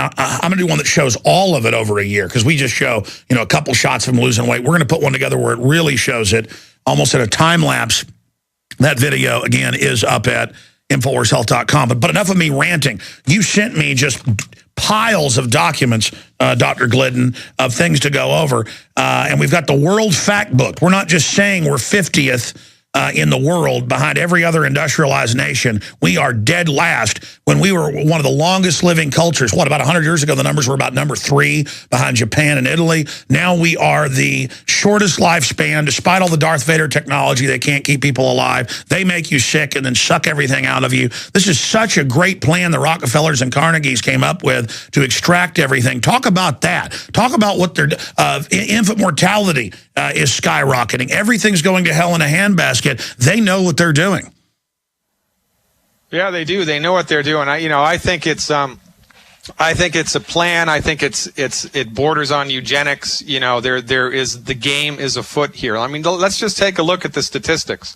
I'm going to do one that shows all of it over a year, because we just show, a couple shots of him losing weight. We're going to put one together where it really shows it, almost at a time lapse. That video, again, is up at InfoWarsHealth.com. But enough of me ranting. You sent me just piles of documents, Dr. Glidden, of things to go over. And we've got the World Fact Book. We're not just saying we're 50th in the world behind every other industrialized nation. We are dead last when we were one of the longest living cultures. What, about 100 years ago, the numbers were about number 3 behind Japan and Italy. Now we are the shortest lifespan. Despite all the Darth Vader technology, they can't keep people alive. They make you sick and then suck everything out of you. This is such a great plan the Rockefellers and Carnegies came up with to extract everything. Talk about that. Talk about what their infant mortality is skyrocketing. Everything's going to hell in a handbasket. They know what they're doing. Yeah, they do. They know what they're doing. I think it's a plan. I think it borders on eugenics. The game is afoot here. I mean, let's just take a look at the statistics.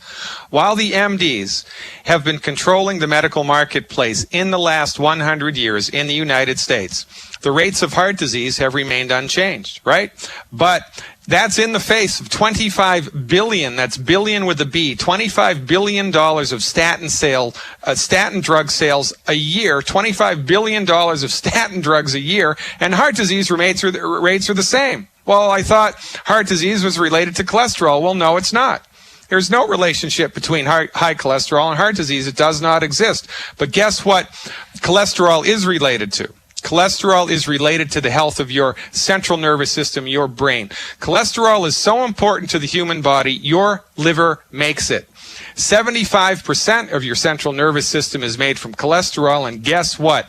While the MDs have been controlling the medical marketplace in the last 100 years in the United States, the rates of heart disease have remained unchanged, right? But that's in the face of $25 billion, that's billion with a B, $25 billion of statin drug sales a year, $25 billion of statin drugs a year, and heart disease rates are the same. Well, I thought heart disease was related to cholesterol. Well, no, it's not. There's no relationship between high cholesterol and heart disease. It does not exist. But guess what cholesterol is related to? Cholesterol is related to the health of your central nervous system, your brain. Cholesterol is so important to the human body, your liver makes it. 75% of your central nervous system is made from cholesterol, and guess what?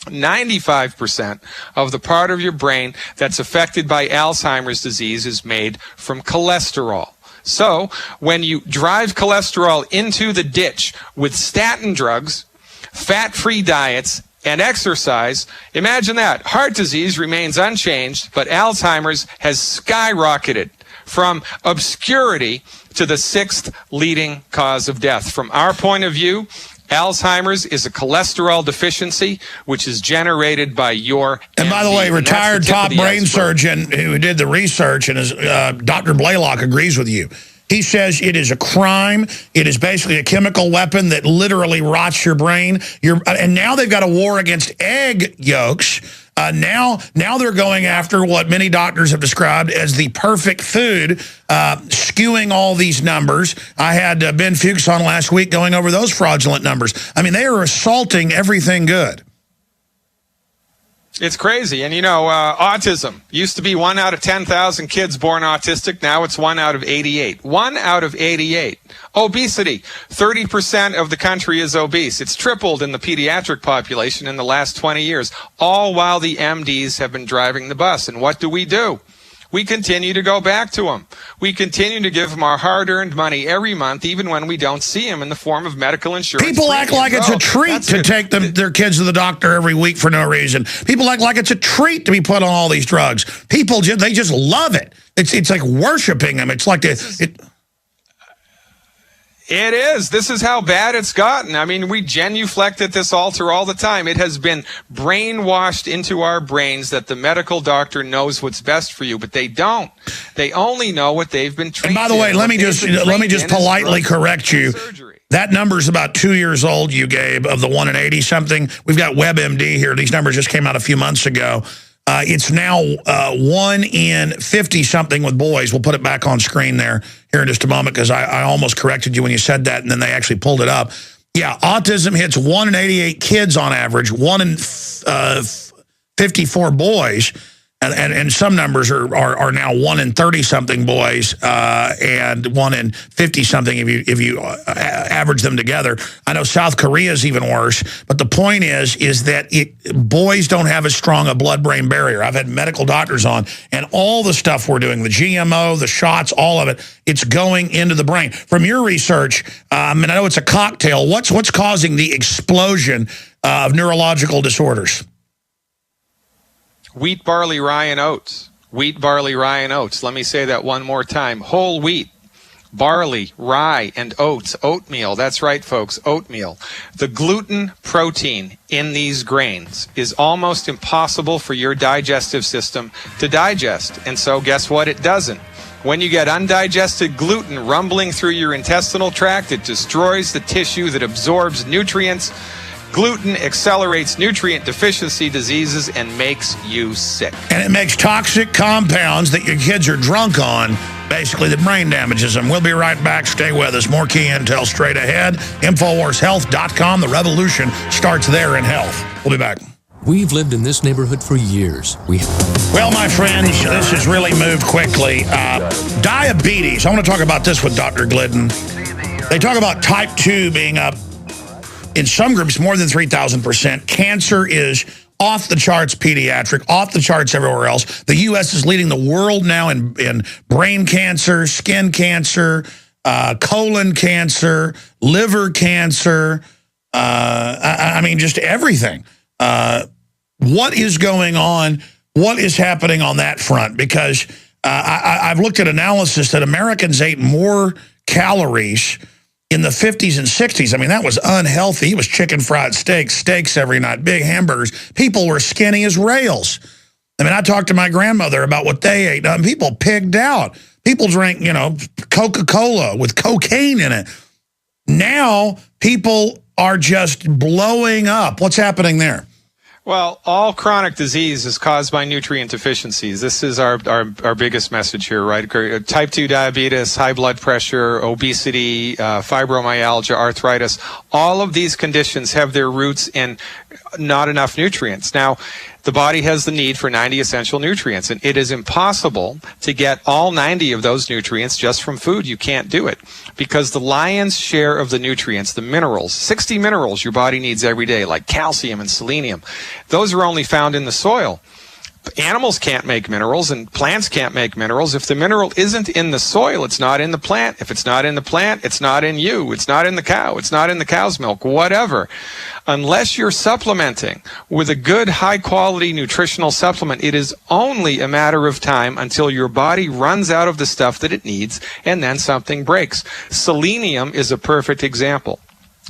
95% of the part of your brain that's affected by Alzheimer's disease is made from cholesterol. So when you drive cholesterol into the ditch with statin drugs, fat-free diets, and exercise, imagine that. Heart disease remains unchanged, but Alzheimer's has skyrocketed from obscurity to the 6th leading cause of death. From our point of view, Alzheimer's is a cholesterol deficiency, which is generated by your And by the way, retired top brain surgeon who did the research, and Dr. Blaylock agrees with you. He says it is a crime. It is basically a chemical weapon that literally rots your brain. And now they've got a war against egg yolks. Now they're going after what many doctors have described as the perfect food, skewing all these numbers. I had Ben Fuchs on last week going over those fraudulent numbers. I mean, they are assaulting everything good. It's crazy. And, autism used to be 1 out of 10,000 kids born autistic. Now it's 1 out of 88. 1 out of 88. Obesity. 30% of the country is obese. It's tripled in the pediatric population in the last 20 years, all while the MDs have been driving the bus. And what do? We continue to go back to them. We continue to give them our hard-earned money every month, even when we don't see them in the form of medical insurance. People act like it's a treat to take their kids to the doctor every week for no reason. People act like it's a treat to be put on all these drugs. People, they just love it. It's like worshiping them. It's like It is. This is how bad it's gotten. I mean, we genuflect at this altar all the time. It has been brainwashed into our brains that the medical doctor knows what's best for you, but they don't. They only know what they've been trained. And by the way, let me just politely correct you. That number's about 2 years old, you gave, of the 1 in 80 something. We've got WebMD here. These numbers just came out a few months ago. It's now 1 in 50 something with boys. We'll put it back on screen there here in just a moment, because I almost corrected you when you said that, and then they actually pulled it up. Yeah, autism hits 1 in 88 kids on average, 1 in 54 boys. And some numbers are now 1 in 30-something boys and 1 in 50-something if you average them together. I know South Korea is even worse, but the point is that boys don't have as strong a blood-brain barrier. I've had medical doctors on, and all the stuff we're doing, the GMO, the shots, all of it, it's going into the brain. From your research, and I know it's a cocktail, what's causing the explosion of neurological disorders? Wheat, barley, rye, and oats. Wheat, barley, rye, and oats. Let me say that one more time. Whole wheat, barley, rye, and oats, oatmeal. That's right, folks, oatmeal. The gluten protein in these grains is almost impossible for your digestive system to digest. And so guess what? It doesn't. When you get undigested gluten rumbling through your intestinal tract, it destroys the tissue that absorbs nutrients. Gluten accelerates nutrient deficiency diseases and makes you sick. And it makes toxic compounds that your kids are drunk on, basically, that brain damages them. We'll be right back. Stay with us. More key intel straight ahead. InfoWarsHealth.com. The revolution starts there in health. We'll be back. We've lived in this neighborhood for years. Well, my friends, this has really moved quickly. Diabetes. I want to talk about this with Dr. Glidden. They talk about type 2 being up in some groups more than 3,000%. Cancer is off the charts pediatric, off the charts everywhere else. The U.S. is leading the world now in brain cancer, skin cancer, colon cancer, liver cancer. I mean, just everything. What is going on? What is happening on that front? Because I've looked at analysis that Americans ate more calories in the 50s and 60s. I mean, that was unhealthy. It was chicken fried steaks every night, big hamburgers. People were skinny as rails. I mean, I talked to my grandmother about what they ate. People pigged out. People drank, Coca-Cola with cocaine in it. Now, people are just blowing up. What's happening there? Well, all chronic disease is caused by nutrient deficiencies. This is our biggest message here, right? Type 2 diabetes, high blood pressure, obesity, fibromyalgia, arthritis. All of these conditions have their roots in not enough nutrients. Now, the body has the need for 90 essential nutrients, and it is impossible to get all 90 of those nutrients just from food. You can't do it because the lion's share of the nutrients, the minerals, 60 minerals your body needs every day, like calcium and selenium, those are only found in the soil. Animals can't make minerals and plants can't make minerals. If the mineral isn't in the soil, it's not in the plant. If it's not in the plant, it's not in you. It's not in the cow. It's not in the cow's milk, whatever. Unless you're supplementing with a good, high-quality nutritional supplement, it is only a matter of time until your body runs out of the stuff that it needs and then something breaks. Selenium is a perfect example.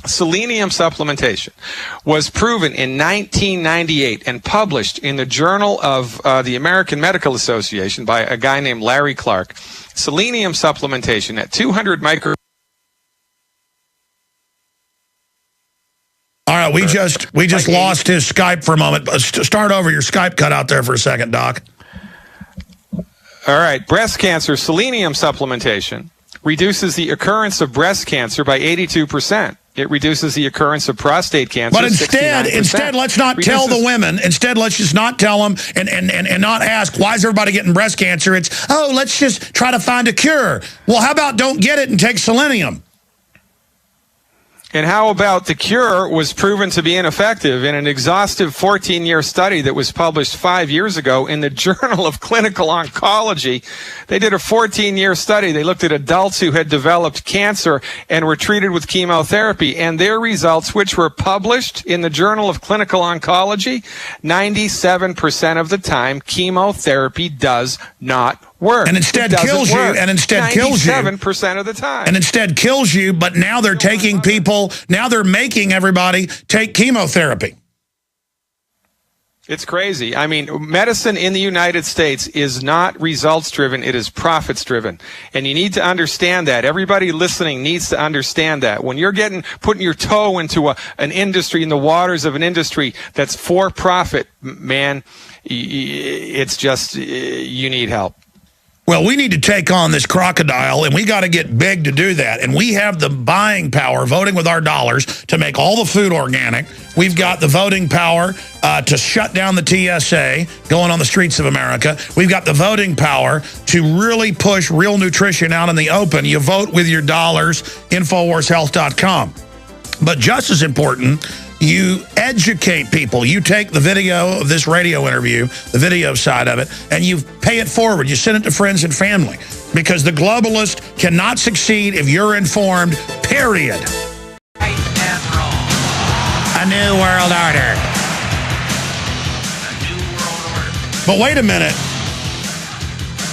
Selenium supplementation was proven in 1998 and published in the Journal of the American Medical Association by a guy named Larry Clark. Selenium supplementation at 200 micro. All right, we just lost his Skype for a moment. Start over. Your Skype cut out there for a second, Doc. All right, breast cancer selenium supplementation reduces the occurrence of breast cancer by 82%. It reduces the occurrence of prostate cancer. But instead, let's not tell the women. Instead, let's just not tell them and not ask, why is everybody getting breast cancer? It's, oh, let's just try to find a cure. Well, how about don't get it and take selenium? And how about the cure was proven to be ineffective in an exhaustive 14-year study that was published 5 years ago in the Journal of Clinical Oncology? They did a 14-year study. They looked at adults who had developed cancer and were treated with chemotherapy. And their results, which were published in the Journal of Clinical Oncology, 97% of the time, chemotherapy does not work. And instead kills you. And instead kills you. 97% of the time. And instead kills you, but now they're taking people, now they're making everybody take chemotherapy. It's crazy. I mean, medicine in the United States is not results-driven. It is profits-driven. And you need to understand that. Everybody listening needs to understand that. When you're putting your toe into an industry, in the waters of an industry that's for profit, man, it's just, you need help. Well, we need to take on this crocodile, and we got to get big to do that. And we have the buying power, voting with our dollars, to make all the food organic. We've got the voting power to shut down the TSA going on the streets of America. We've got the voting power to really push real nutrition out in the open. You vote with your dollars, InfoWarsHealth.com. But just as important, you educate people. You take the video of this radio interview, the video side of it, and you pay it forward. You send it to friends and family. Because the globalist cannot succeed if you're informed, period. Right and wrong. A new world order. A new world order. But wait a minute.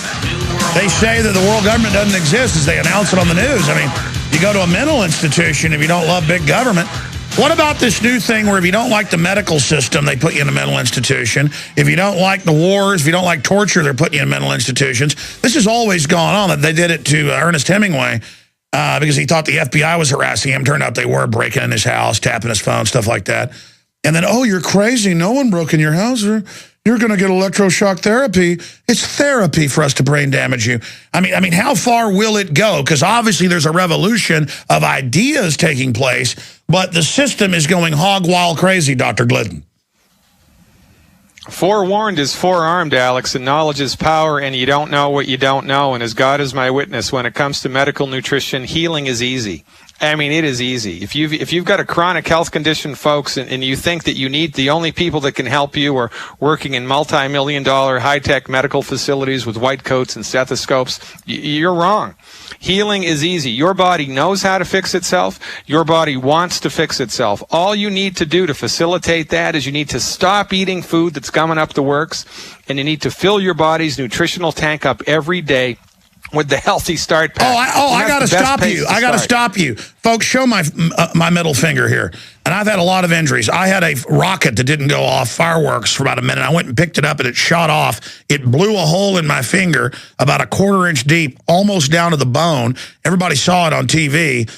A new world They say that the world government doesn't exist as they announce it on the news. I mean, you go to a mental institution if you don't love big government. What about this new thing where if you don't like the medical system, they put you in a mental institution? If you don't like the wars, if you don't like torture, they're putting you in mental institutions. This has always gone on. They did it to Ernest Hemingway because he thought the FBI was harassing him. Turned out they were breaking in his house, tapping his phone, stuff like that. And then, oh, you're crazy. No one broke in your house. You're going to get electroshock therapy. It's therapy for us to brain damage you. I mean, how far will it go? Because obviously there's a revolution of ideas taking place, but the system is going hog wild crazy, Dr. Glidden. Forewarned is forearmed, Alex, and knowledge is power, and you don't know what you don't know. And as God is my witness, when it comes to medical nutrition, healing is easy. I mean, it is easy. If you've got a chronic health condition, folks, and you think that you need the only people that can help you are working in multi-million-dollar high-tech medical facilities with white coats and stethoscopes, you're wrong. Healing is easy. Your body knows how to fix itself. Your body wants to fix itself. All you need to do to facilitate that is you need to stop eating food that's gumming up the works, and you need to fill your body's nutritional tank up every day with the Healthy Start Pack. I got to stop you. I got to stop you. Folks, show my middle finger here. And I've had a lot of injuries. I had a rocket that didn't go off, fireworks, for about a minute. I went and picked it up, and it shot off. It blew a hole in my finger about a quarter-inch deep, almost down to the bone. Everybody saw it on TV.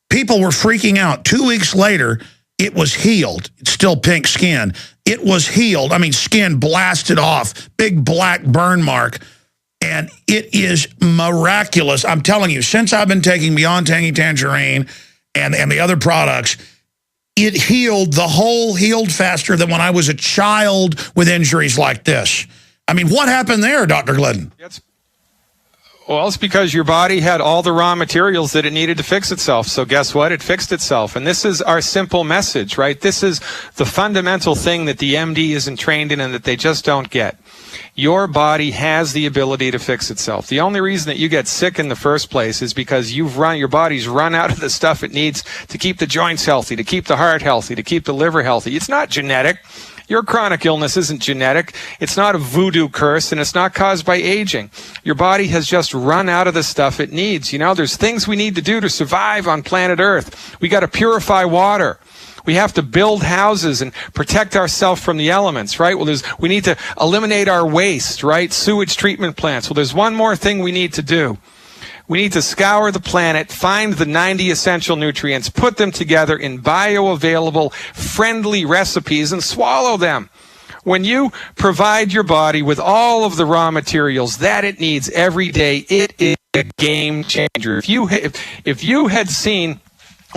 People were freaking out. 2 weeks later, it was healed. It's still pink skin. It was healed. I mean, skin blasted off, big black burn mark. And it is miraculous. I'm telling you, since I've been taking Beyond Tangy Tangerine and the other products, it healed. The whole healed faster than when I was a child with injuries like this. I mean, what happened there, Dr. Glidden? Well, it's because your body had all the raw materials that it needed to fix itself. So guess what? It fixed itself. And this is our simple message, right? This is the fundamental thing that the MD isn't trained in and that they just don't get. Your body has the ability to fix itself. The only reason that you get sick in the first place is because your body's run out of the stuff it needs to keep the joints healthy, to keep the heart healthy, to keep the liver healthy. It's not genetic. Your chronic illness isn't genetic. It's not a voodoo curse, and it's not caused by aging. Your body has just run out of the stuff it needs. You know, there's things we need to do to survive on planet Earth. We got to purify water. We have to build houses and protect ourselves from the elements, right? Well, we need to eliminate our waste, right? Sewage treatment plants. Well, there's one more thing we need to do. We need to scour the planet, find the 90 essential nutrients, put them together in bioavailable, friendly recipes, and swallow them. When you provide your body with all of the raw materials that it needs every day, it is a game changer. If you had seen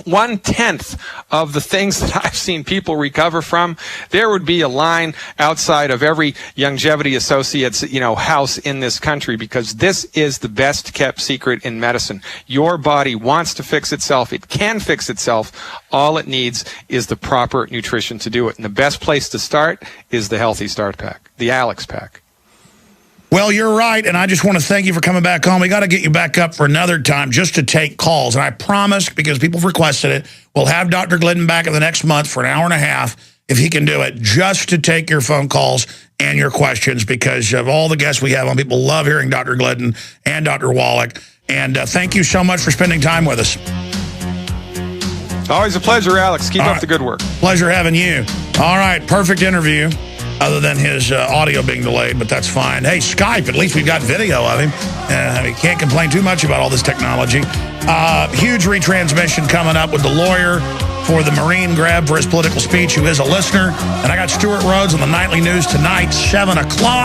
1/10 of the things that I've seen people recover from, there would be a line outside of every Longevity Associates, house in this country, because this is the best kept secret in medicine. Your body wants to fix itself. It can fix itself. All it needs is the proper nutrition to do it. And the best place to start is the Healthy Start Pack, the Alex Pack. Well, you're right, and I just want to thank you for coming back on. We got to get you back up for another time just to take calls. And I promise, because people have requested it, we'll have Dr. Glidden back in the next month for an hour and a half, if he can do it, just to take your phone calls and your questions, because of all the guests we have on. People love hearing Dr. Glidden and Dr. Wallach. And thank you so much for spending time with us. Always a pleasure, Alex. Keep up the good work. Pleasure having you. All right, perfect interview. Other than his audio being delayed, but that's fine. Hey, Skype, at least we've got video of him. Can't complain too much about all this technology. Huge retransmission coming up with the lawyer for the Marine grab for his political speech, who is a listener. And I got Stuart Rhodes on the Nightly News tonight, 7 o'clock.